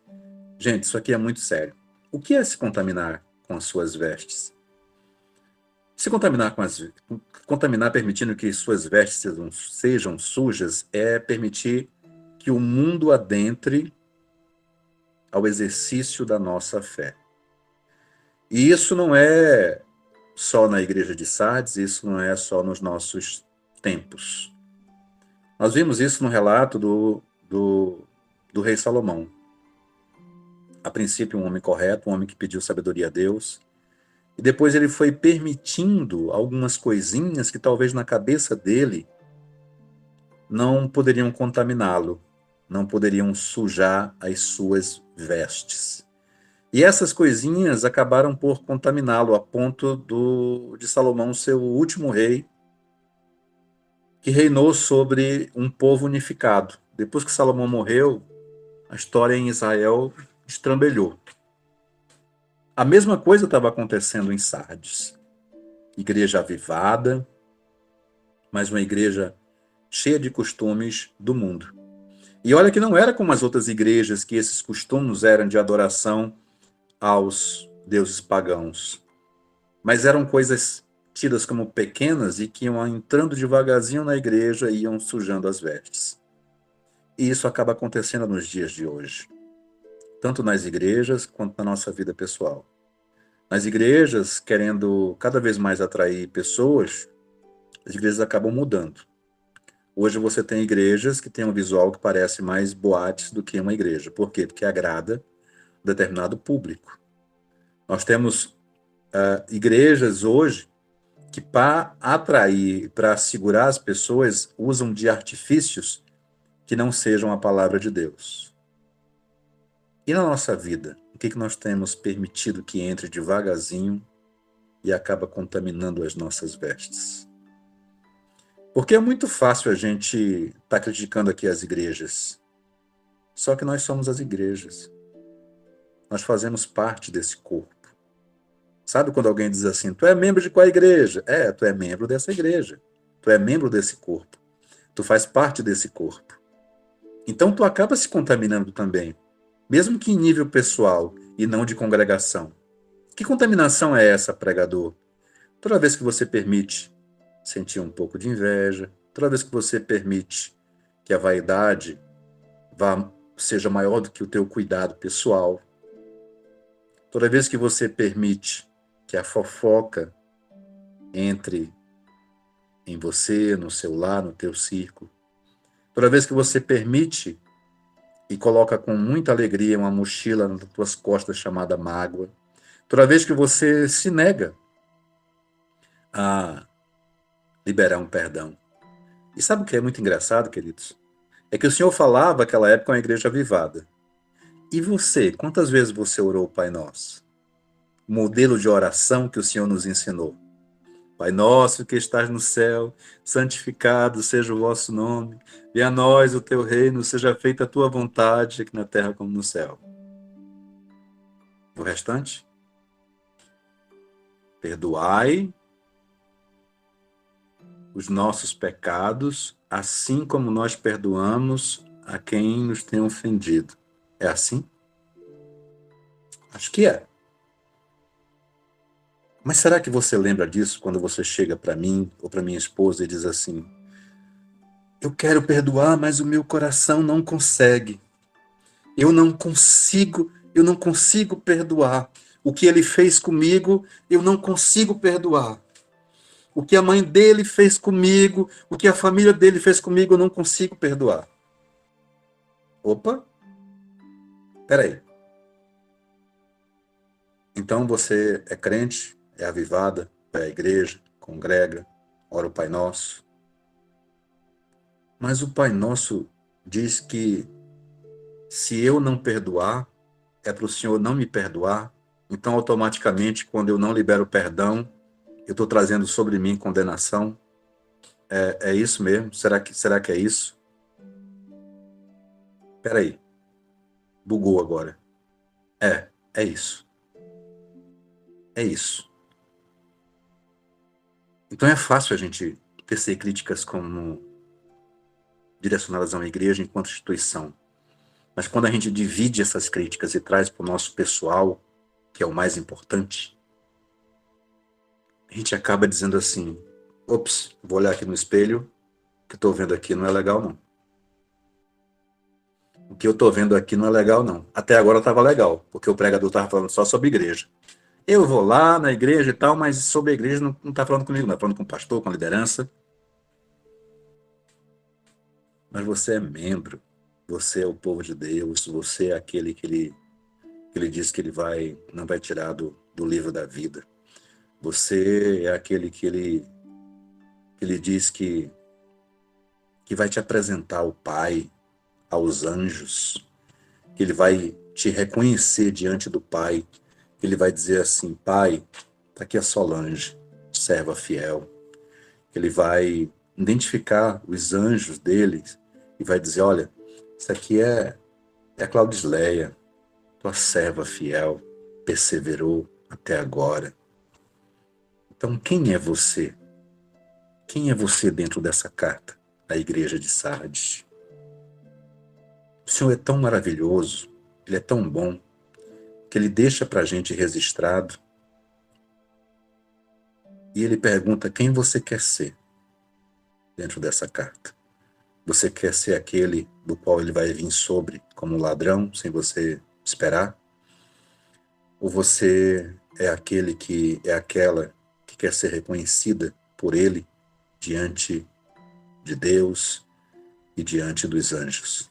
Gente, isso aqui é muito sério. O que é se contaminar com as suas vestes? Se contaminar contaminar permitindo que suas vestes sejam sujas é permitir que o mundo adentre ao exercício da nossa fé. E isso não é só na igreja de Sardes, isso não é só nos nossos tempos. Nós vimos isso no relato do rei Salomão. A princípio, um homem correto, um homem que pediu sabedoria a Deus, e depois ele foi permitindo algumas coisinhas que talvez na cabeça dele não poderiam contaminá-lo, não poderiam sujar as suas vestes. E essas coisinhas acabaram por contaminá-lo a ponto de Salomão ser o último rei que reinou sobre um povo unificado. Depois que Salomão morreu, a história em Israel estrambelhou. A mesma coisa estava acontecendo em Sardes. Igreja avivada, mas uma igreja cheia de costumes do mundo. E olha que não era como as outras igrejas, que esses costumes eram de adoração aos deuses pagãos, mas eram coisas tidas como pequenas e que iam entrando devagarzinho na igreja e iam sujando as vestes. E isso acaba acontecendo nos dias de hoje, tanto nas igrejas quanto na nossa vida pessoal. Nas igrejas, querendo cada vez mais atrair pessoas, as igrejas acabam mudando. Hoje você tem igrejas que têm um visual que parece mais boates do que uma igreja. Por quê? Porque agrada um determinado público. Nós temos igrejas hoje que, para atrair, para segurar as pessoas, usam de artifícios que não sejam a palavra de Deus. E na nossa vida, o que nós temos permitido que entre devagarzinho e acaba contaminando as nossas vestes? Porque é muito fácil a gente estar criticando aqui as igrejas. Só que nós somos as igrejas. Nós fazemos parte desse corpo. Sabe quando alguém diz assim, tu é membro de qual igreja? Tu é membro dessa igreja. Tu é membro desse corpo. Tu faz parte desse corpo. Então tu acaba se contaminando também, mesmo que em nível pessoal e não de congregação. Que contaminação é essa, pregador? Toda vez que você permite sentir um pouco de inveja, toda vez que você permite que a vaidade seja maior do que o teu cuidado pessoal, toda vez que você permite que a fofoca entre em você, no seu lar, no teu círculo, toda vez que você permite e coloca com muita alegria uma mochila nas tuas costas chamada mágoa, toda vez que você se nega a liberar um perdão. E sabe o que é muito engraçado, queridos? É que o Senhor falava naquela época uma igreja avivada. E você, quantas vezes você orou o Pai Nosso? O modelo de oração que o Senhor nos ensinou. Pai nosso que estás no céu, santificado seja o vosso nome. Venha a nós o teu reino, seja feita a tua vontade, aqui na terra como no céu. O restante? Perdoai os nossos pecados, assim como nós perdoamos a quem nos tem ofendido. É assim? Acho que é. Mas será que você lembra disso quando você chega para mim ou para minha esposa e diz assim: eu quero perdoar, mas o meu coração não consegue. Eu não consigo perdoar. O que ele fez comigo, eu não consigo perdoar. O que a mãe dele fez comigo, o que a família dele fez comigo, eu não consigo perdoar. Opa, peraí. Então você é crente, é avivada, vai à igreja, congrega, ora o Pai Nosso. Mas o Pai Nosso diz que se eu não perdoar, é para o Senhor não me perdoar. Então, automaticamente, quando eu não libero perdão, eu estou trazendo sobre mim condenação. É isso mesmo? Será que é isso? Peraí, bugou agora. É isso. É isso. Então é fácil a gente tecer críticas como direcionadas a uma igreja enquanto instituição. Mas quando a gente divide essas críticas e traz para o nosso pessoal, que é o mais importante, a gente acaba dizendo assim: ops, vou olhar aqui no espelho, o que estou vendo aqui não é legal, não. O que eu estou vendo aqui não é legal, não. Até agora estava legal, porque o pregador estava falando só sobre igreja. Eu vou lá na igreja e tal, mas sobre a igreja não está falando comigo, não. Está falando com o pastor, com a liderança. Mas você é membro, você é o povo de Deus, você é aquele que ele diz que ele não vai tirar do livro da vida. Você é aquele que ele diz que vai te apresentar ao Pai, aos anjos, que ele vai te reconhecer diante do Pai, que ele vai dizer assim: Pai, está aqui a Solange, serva fiel. Ele vai identificar os anjos dele e vai dizer: olha, isso aqui é a Claudisleia, tua serva fiel, perseverou até agora. Então, quem é você? Quem é você dentro dessa carta à igreja de Sardes? O Senhor é tão maravilhoso, Ele é tão bom, que Ele deixa para a gente registrado e Ele pergunta quem você quer ser dentro dessa carta. Você quer ser aquele do qual Ele vai vir sobre como ladrão, sem você esperar? Ou você é aquele que é aquela que quer ser reconhecida por Ele diante de Deus e diante dos anjos?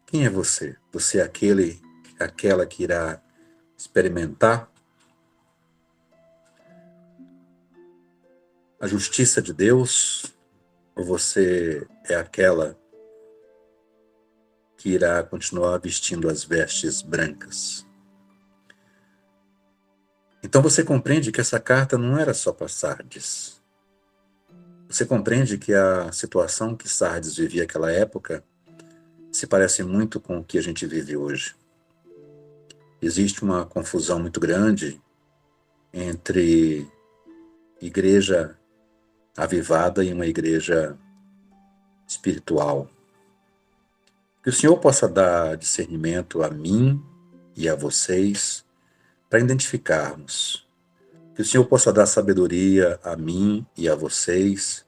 Quem é você? Você é aquela que irá experimentar a justiça de Deus? Ou você é aquela que irá continuar vestindo as vestes brancas? Então você compreende que essa carta não era só para Sardes. Você compreende que a situação que Sardes vivia naquela época se parece muito com o que a gente vive hoje. Existe uma confusão muito grande entre igreja avivada e uma igreja espiritual. Que o Senhor possa dar discernimento a mim e a vocês para identificarmos. Que o Senhor possa dar sabedoria a mim e a vocês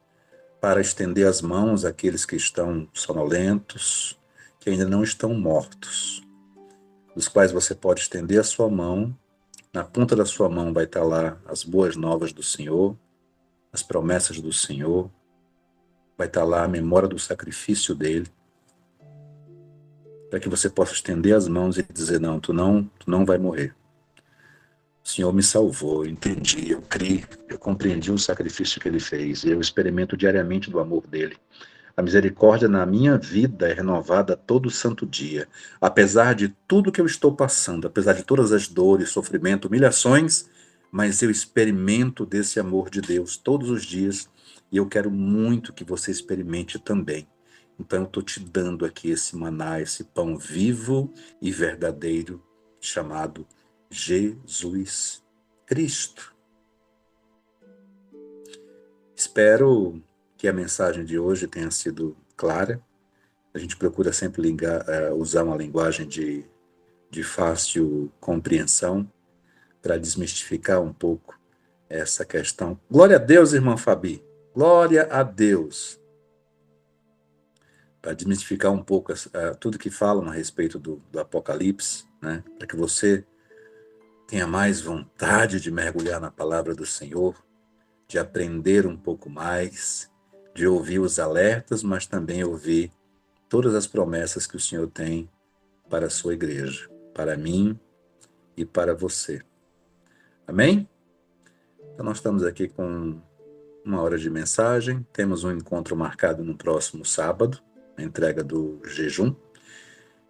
para estender as mãos àqueles que estão sonolentos, que ainda não estão mortos, dos quais você pode estender a sua mão. Na ponta da sua mão vai estar lá as boas novas do Senhor, as promessas do Senhor, vai estar lá a memória do sacrifício dele, para que você possa estender as mãos e dizer, não, tu não vai morrer. O Senhor me salvou, eu entendi, eu criei, eu compreendi o sacrifício que ele fez, e eu experimento diariamente do amor dele. A misericórdia na minha vida é renovada todo santo dia. Apesar de tudo que eu estou passando, apesar de todas as dores, sofrimento, humilhações, mas eu experimento desse amor de Deus todos os dias e eu quero muito que você experimente também. Então eu estou te dando aqui esse maná, esse pão vivo e verdadeiro chamado Jesus Cristo. Espero que a mensagem de hoje tenha sido clara. A gente procura sempre usar uma linguagem de fácil compreensão para desmistificar um pouco essa questão. Glória a Deus, irmã Fabi. Glória a Deus. Para desmistificar um pouco tudo que falam a respeito do Apocalipse, né? Para que você tenha mais vontade de mergulhar na palavra do Senhor, de aprender um pouco mais, de ouvir os alertas, mas também ouvir todas as promessas que o Senhor tem para a sua igreja, para mim e para você. Amém? Então nós estamos aqui com 1 hora de mensagem, temos um encontro marcado no próximo sábado, a entrega do jejum,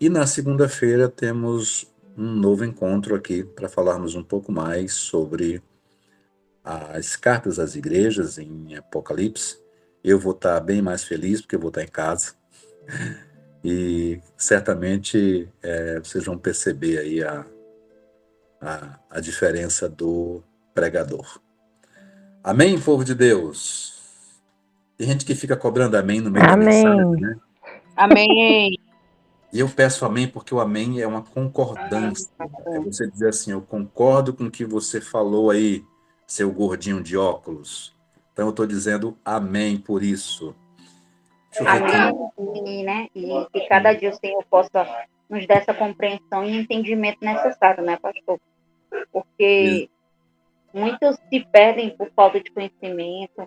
e na segunda-feira temos um novo encontro aqui para falarmos um pouco mais sobre as cartas às igrejas em Apocalipse. Eu vou estar bem mais feliz porque eu vou estar em casa e certamente vocês vão perceber aí a diferença do pregador. Amém, povo de Deus? Tem gente que fica cobrando amém no meio da mensagem, né? Amém. E eu peço amém porque o amém é uma concordância. É você dizer assim, eu concordo com o que você falou aí, seu gordinho de óculos. Então eu estou dizendo amém por isso. Deixa eu ver aqui. Amém, né? E que cada dia o Senhor possa nos dar essa compreensão e entendimento necessário, né, pastor? Porque muitos se perdem por falta de conhecimento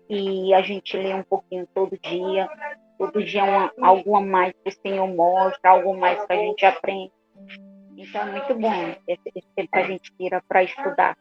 e a gente lê um pouquinho todo dia algo a mais que o Senhor mostra, algo mais que a gente aprende. Então é muito bom esse tempo que a gente tira para estudar.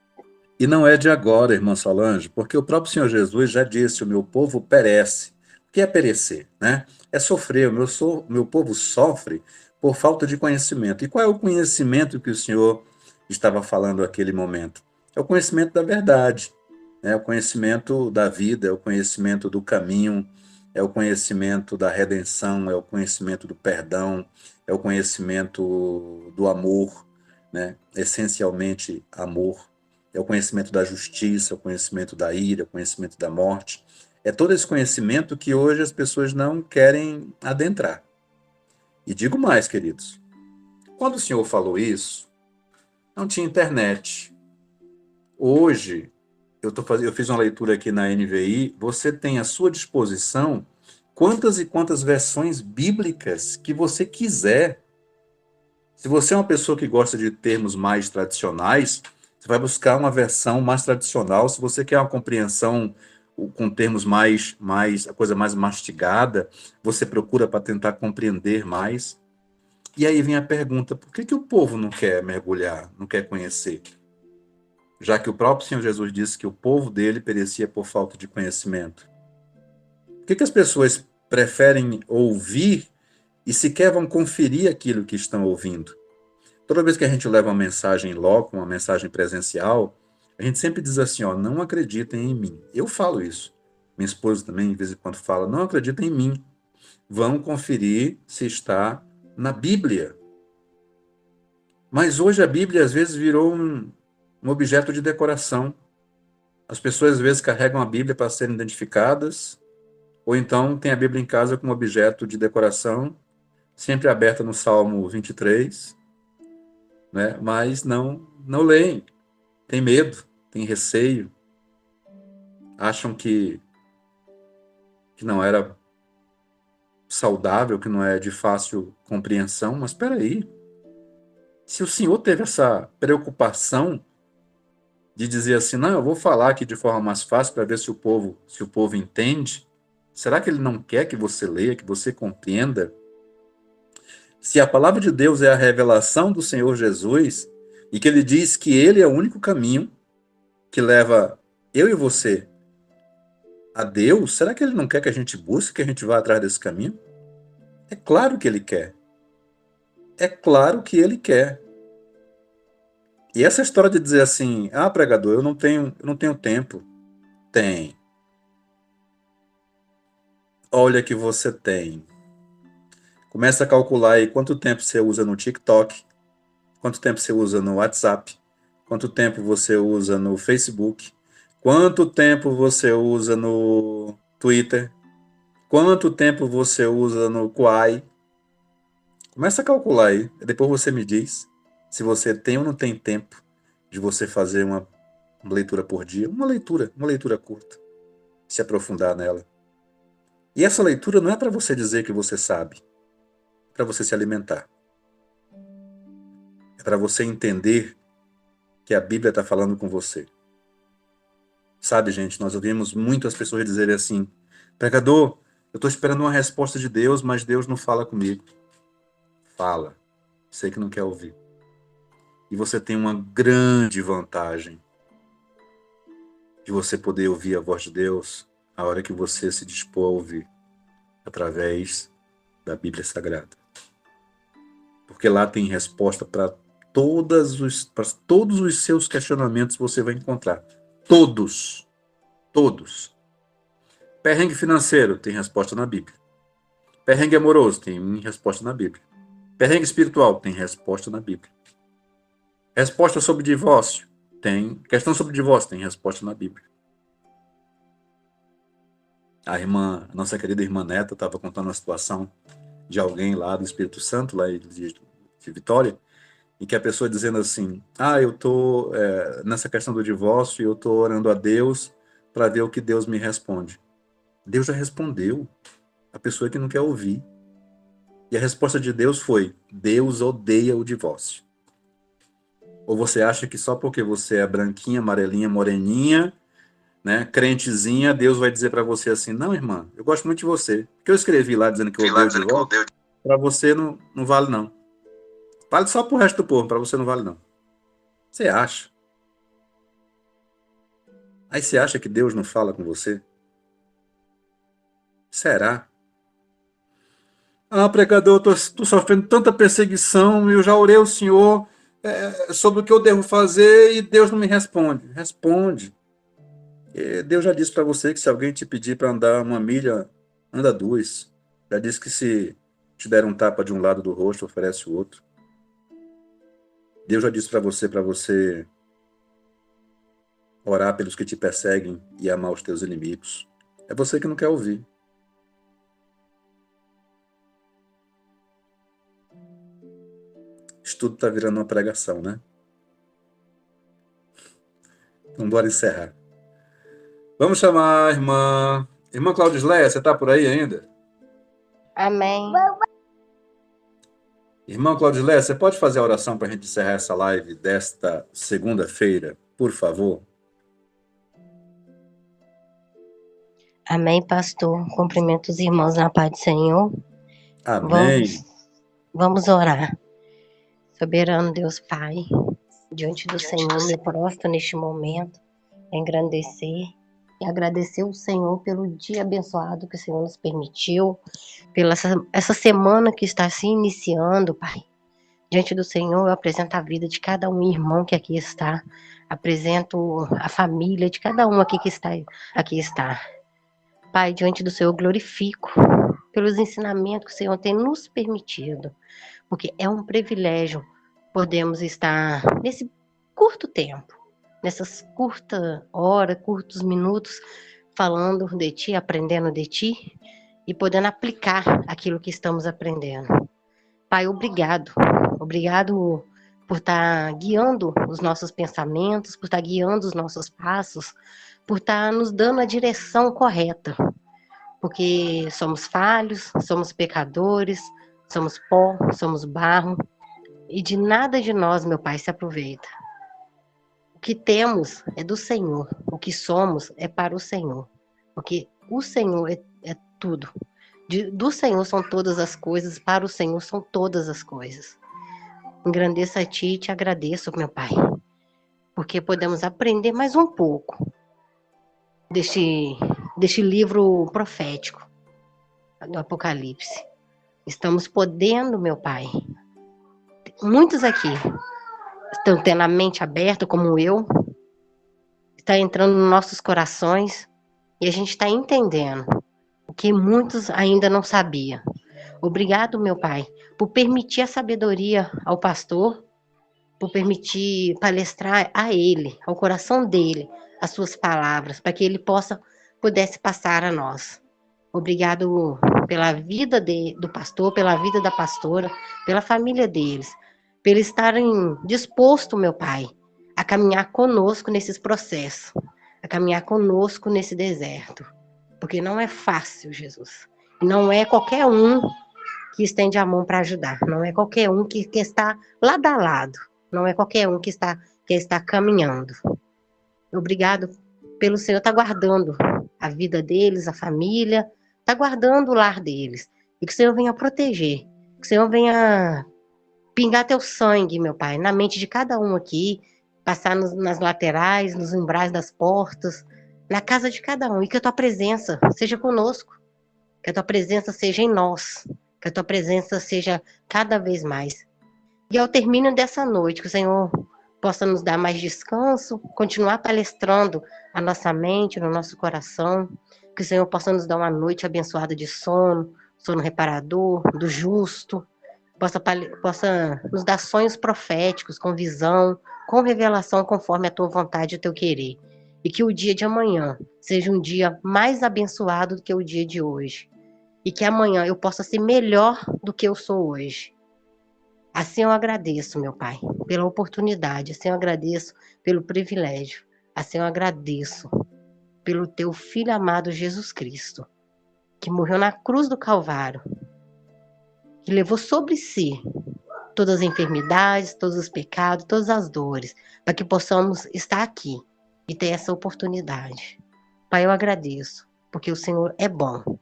E não é de agora, irmã Solange, porque o próprio Senhor Jesus já disse, o meu povo perece. O que é perecer, né? É sofrer, meu povo sofre por falta de conhecimento. E qual é o conhecimento que o Senhor estava falando naquele momento? É o conhecimento da verdade, é o conhecimento da vida, é o conhecimento do caminho, é o conhecimento da redenção, é o conhecimento do perdão, é o conhecimento do amor, né? Essencialmente amor. É o conhecimento da justiça, é o conhecimento da ira, é o conhecimento da morte. É todo esse conhecimento que hoje as pessoas não querem adentrar. E digo mais, queridos. Quando o Senhor falou isso, não tinha internet. Hoje, eu fiz uma leitura aqui na NVI, você tem à sua disposição quantas e quantas versões bíblicas que você quiser. Se você é uma pessoa que gosta de termos mais tradicionais, você vai buscar uma versão mais tradicional. Se você quer uma compreensão com termos a coisa mais mastigada, você procura para tentar compreender mais. E aí vem a pergunta, por que o povo não quer mergulhar, não quer conhecer? Já que o próprio Senhor Jesus disse que o povo dele perecia por falta de conhecimento. Por que as pessoas preferem ouvir e sequer vão conferir aquilo que estão ouvindo? Toda vez que a gente leva uma mensagem loco, uma mensagem presencial, a gente sempre diz assim, ó, não acreditem em mim. Eu falo isso. Minha esposa também, de vez em quando, fala, não acreditem em mim. Vão conferir se está na Bíblia. Mas hoje a Bíblia, às vezes, virou um objeto de decoração. As pessoas, às vezes, carregam a Bíblia para serem identificadas, ou então tem a Bíblia em casa como objeto de decoração, sempre aberta no Salmo 23, né? Mas não leem, tem medo, tem receio, acham que não era saudável, que não é de fácil compreensão, mas espera aí, se o Senhor teve essa preocupação de dizer assim, não, eu vou falar aqui de forma mais fácil para ver se o povo entende, será que ele não quer que você leia, que você compreenda? Se a palavra de Deus é a revelação do Senhor Jesus, e que ele diz que ele é o único caminho que leva eu e você a Deus, será que ele não quer que a gente busque, que a gente vá atrás desse caminho? É claro que ele quer. É claro que ele quer. E essa história de dizer assim, ah, pregador, eu não tenho tempo. Tem. Olha que você tem. Começa a calcular aí quanto tempo você usa no TikTok, quanto tempo você usa no WhatsApp, quanto tempo você usa no Facebook, quanto tempo você usa no Twitter, quanto tempo você usa no Quai. Começa a calcular aí, depois você me diz se você tem ou não tem tempo de você fazer uma leitura por dia, uma leitura curta, se aprofundar nela. E essa leitura não é para você dizer que você sabe, é para você se alimentar. É para você entender que a Bíblia está falando com você. Sabe, gente, nós ouvimos muitas pessoas dizerem assim, pregador, eu estou esperando uma resposta de Deus, mas Deus não fala comigo. Fala. Sei que não quer ouvir. E você tem uma grande vantagem de você poder ouvir a voz de Deus a hora que você se dispor a ouvir, através da Bíblia Sagrada. Porque lá tem resposta para todos os seus questionamentos você vai encontrar. Todos. Todos. Perrengue financeiro tem resposta na Bíblia. Perrengue amoroso tem resposta na Bíblia. Perrengue espiritual tem resposta na Bíblia. Resposta sobre divórcio tem. Questão sobre divórcio tem resposta na Bíblia. A nossa querida irmã Neta estava contando uma situação de alguém lá do Espírito Santo, lá de Vitória, em que a pessoa dizendo assim, eu estou nessa questão do divórcio e eu estou orando a Deus para ver o que Deus me responde. Deus já respondeu. A pessoa que não quer ouvir. E a resposta de Deus foi, Deus odeia o divórcio. Ou você acha que só porque você é branquinha, amarelinha, moreninha, né, crentezinha, Deus vai dizer para você assim, não, irmã, eu gosto muito de você. Porque eu escrevi lá dizendo que eu odeio o divórcio, para você não vale não. Vale só pro resto do povo, para você não vale não. Você acha? Aí você acha que Deus não fala com você? Será? Pregador, eu estou sofrendo tanta perseguição, eu já orei ao Senhor sobre o que eu devo fazer e Deus não me responde. Responde. Deus já disse para você que se alguém te pedir para andar 1 milha, anda 2. Já disse que se te der um tapa de um lado do rosto, oferece o outro. Deus já disse para você orar pelos que te perseguem e amar os teus inimigos. É você que não quer ouvir. Isso tudo está virando uma pregação, né? Então, bora encerrar. Vamos chamar a irmã Claudisleia, você está por aí ainda? Amém. Irmã Claudisleia, você pode fazer a oração para a gente encerrar essa live desta segunda-feira, por favor? Amém, pastor. Cumprimento os irmãos na paz do Senhor. Amém. Vamos orar. Soberano Deus Pai, diante do Senhor, me prostro neste momento, engrandecer e agradecer ao Senhor pelo dia abençoado que o Senhor nos permitiu, pela essa semana que está se iniciando, Pai. Diante do Senhor, eu apresento a vida de cada um irmão que aqui está, apresento a família de cada um aqui que está. Pai, diante do Senhor, glorifico pelos ensinamentos que o Senhor tem nos permitido, porque é um privilégio podemos estar nesse curto tempo, nessas curtas horas, curtos minutos, falando de Ti, aprendendo de Ti e podendo aplicar aquilo que estamos aprendendo. Pai, obrigado. Obrigado por estar guiando os nossos pensamentos, por estar guiando os nossos passos, por estar nos dando a direção correta. Porque somos falhos, somos pecadores, somos pó, somos barro, e de nada de nós, meu Pai, se aproveita. O que temos é do Senhor, o que somos é para o Senhor, porque o Senhor é tudo. Do Senhor são todas as coisas, para o Senhor são todas as coisas. Engrandeço a Ti e te agradeço, meu Pai, porque podemos aprender mais um pouco deste livro profético do Apocalipse. Estamos podendo, meu Pai, muitos aqui estão tendo a mente aberta, como eu, está entrando nos nossos corações e a gente está entendendo o que muitos ainda não sabiam. Obrigado, meu Pai, por permitir a sabedoria ao pastor, por permitir palestrar a ele, ao coração dele, as suas palavras, para que ele pudesse passar a nós. Obrigado pela vida do pastor, pela vida da pastora, pela família deles, por estarem dispostos, meu Pai, a caminhar conosco nesses processos, a caminhar conosco nesse deserto. Porque não é fácil, Jesus. Não é qualquer um que estende a mão para ajudar. Não é qualquer um que está lado a lado. Não é qualquer um que está caminhando. Obrigado pelo Senhor estar guardando a vida deles, a família, está guardando o lar deles. E que o Senhor venha proteger. Que o Senhor venha pingar teu sangue, meu Pai, na mente de cada um aqui, passar nas laterais, nos umbrais das portas, na casa de cada um. E que a tua presença seja conosco. Que a tua presença seja em nós. Que a tua presença seja cada vez mais. E ao término dessa noite, que o Senhor possa nos dar mais descanso, continuar palestrando a nossa mente, no nosso coração, que o Senhor possa nos dar uma noite abençoada de sono, sono reparador, do justo, possa nos dar sonhos proféticos, com visão, com revelação, conforme a tua vontade e o teu querer. E que o dia de amanhã seja um dia mais abençoado do que o dia de hoje. E que amanhã eu possa ser melhor do que eu sou hoje. Assim eu agradeço, meu Pai, pela oportunidade. Assim eu agradeço pelo privilégio. Assim eu agradeço pelo teu Filho amado Jesus Cristo, que morreu na cruz do Calvário, que levou sobre si todas as enfermidades, todos os pecados, todas as dores, para que possamos estar aqui e ter essa oportunidade. Pai, eu agradeço, porque o Senhor é bom.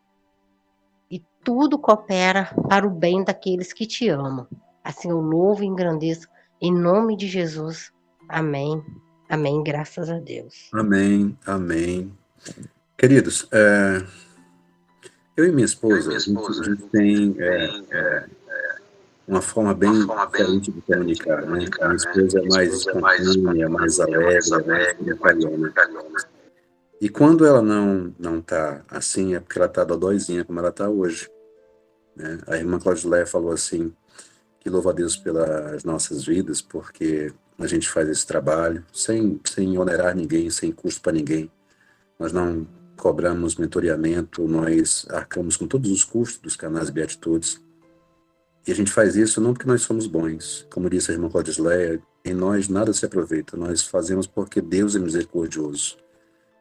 E tudo coopera para o bem daqueles que te amam. Assim eu louvo e engrandeço em nome de Jesus. Amém. Amém. Graças a Deus. Amém, amém. Queridos, eu e minha esposa, a gente tem uma forma bem diferente de comunicar, né? A minha esposa é mais espontânea, mais alegre, mais brincalhona. E quando ela não tá assim, é porque ela tá dodóizinha, como ela tá hoje, né? A irmã Claudileia falou assim, que louva a Deus pelas nossas vidas, porque a gente faz esse trabalho sem onerar ninguém, sem custo para ninguém. Nós não cobramos mentoreamento, nós arcamos com todos os custos dos canais Beatitudes. E a gente faz isso não porque nós somos bons. Como disse a irmã Claudileia, em nós nada se aproveita. Nós fazemos porque Deus é misericordioso.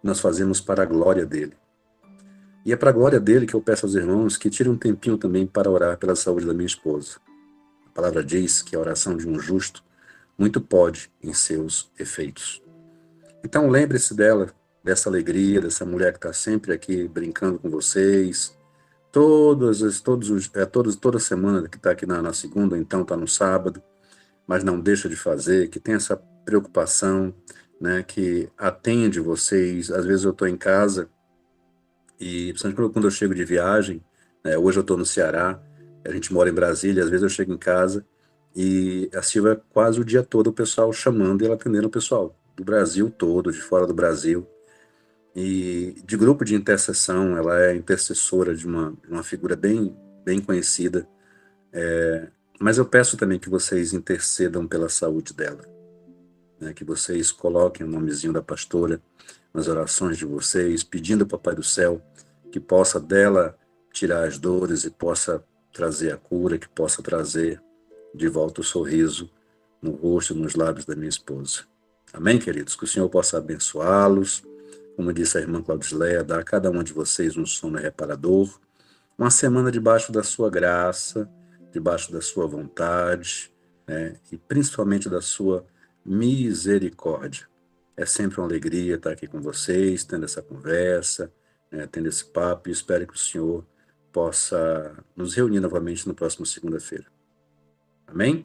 Nós fazemos para a glória dele. E é para a glória dele que eu peço aos irmãos que tirem um tempinho também para orar pela saúde da minha esposa. A palavra diz que a oração de um justo muito pode em seus efeitos. Então lembre-se dela, dessa alegria, dessa mulher que está sempre aqui brincando com vocês, toda semana que está aqui na segunda, então está no sábado, mas não deixa de fazer, que tem essa preocupação, né, que atende vocês. Às vezes eu estou em casa, e principalmente quando eu chego de viagem, né, hoje eu estou no Ceará, a gente mora em Brasília, às vezes eu chego em casa e a Silvia quase o dia todo o pessoal chamando e ela atendendo o pessoal do Brasil todo, de fora do Brasil. E de grupo de intercessão, ela é intercessora de uma figura bem conhecida. Mas eu peço também que vocês intercedam pela saúde dela, né? Que vocês coloquem o nomezinho da pastora nas orações de vocês, pedindo ao Papai do Céu que possa dela tirar as dores e possa trazer a cura, que possa trazer de volta o sorriso no rosto e nos lábios da minha esposa. Amém, queridos? Que o Senhor possa abençoá-los. Como disse a irmã Claudileia, dar a cada um de vocês um sono reparador, uma semana debaixo da sua graça, debaixo da sua vontade, né? E principalmente da sua misericórdia. É sempre uma alegria estar aqui com vocês, tendo essa conversa, né? Tendo esse papo, e espero que o Senhor possa nos reunir novamente na próxima segunda-feira. Amém?